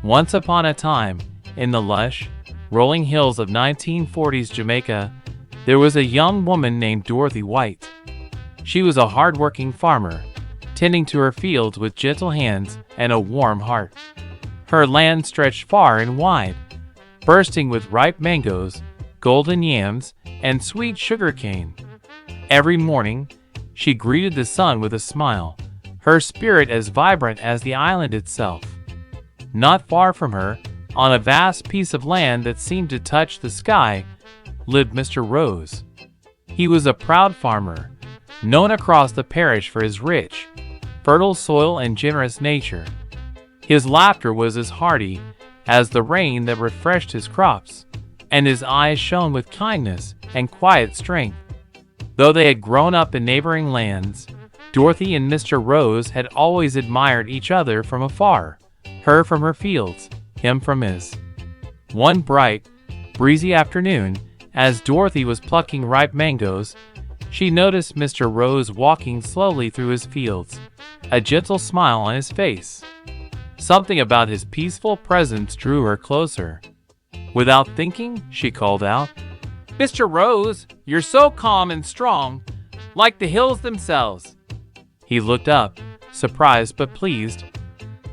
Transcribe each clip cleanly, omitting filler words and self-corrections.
Once upon a time, in the lush, rolling hills of 1940s Jamaica, there was a young woman named Dorothy White. She was a hard-working farmer, tending to her fields with gentle hands and a warm heart. Her land stretched far and wide, bursting with ripe mangoes, golden yams, and sweet sugar cane. Every morning, she greeted the sun with a smile, her spirit as vibrant as the island itself. Not far from her, on a vast piece of land that seemed to touch the sky, lived Mr. Rose. He was a proud farmer, known across the parish for his rich, fertile soil and generous nature. His laughter was as hearty as the rain that refreshed his crops, and his eyes shone with kindness and quiet strength. Though they had grown up in neighboring lands, Dorothy and Mr. Rose had always admired each other from afar, her from her fields, him from his. One bright, breezy afternoon, as Dorothy was plucking ripe mangoes, she noticed Mr. Rose walking slowly through his fields, a gentle smile on his face. Something about his peaceful presence drew her closer. Without thinking, she called out, "Mr. Rose, you're so calm and strong, like the hills themselves." He looked up, surprised but pleased.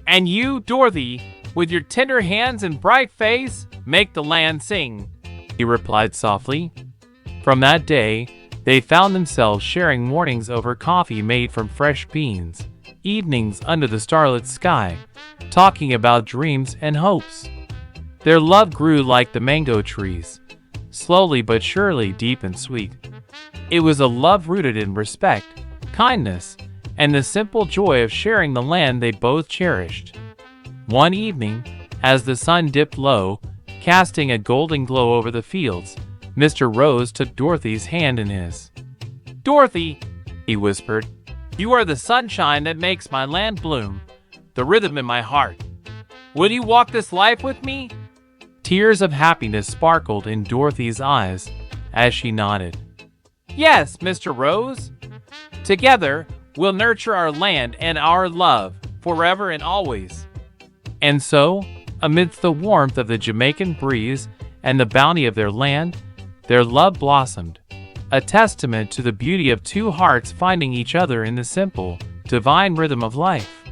"And you, Dorothy, with your tender hands and bright face, make the land sing," he replied softly. From that day, they found themselves sharing mornings over coffee made from fresh beans, evenings under the starlit sky, talking about dreams and hopes. Their love grew like the mango trees, slowly but surely deep and sweet. It was a love rooted in respect, kindness, and the simple joy of sharing the land they both cherished. One evening, as the sun dipped low, casting a golden glow over the fields, Mr. Rose took Dorothy's hand in his. "Dorothy," he whispered, "you are the sunshine that makes my land bloom, the rhythm in my heart. Will you walk this life with me?" Tears of happiness sparkled in Dorothy's eyes as she nodded. "Yes, Mr. Rose. Together, we'll nurture our land and our love forever and always." And so, amidst the warmth of the Jamaican breeze and the bounty of their land, their love blossomed, a testament to the beauty of two hearts finding each other in the simple, divine rhythm of life.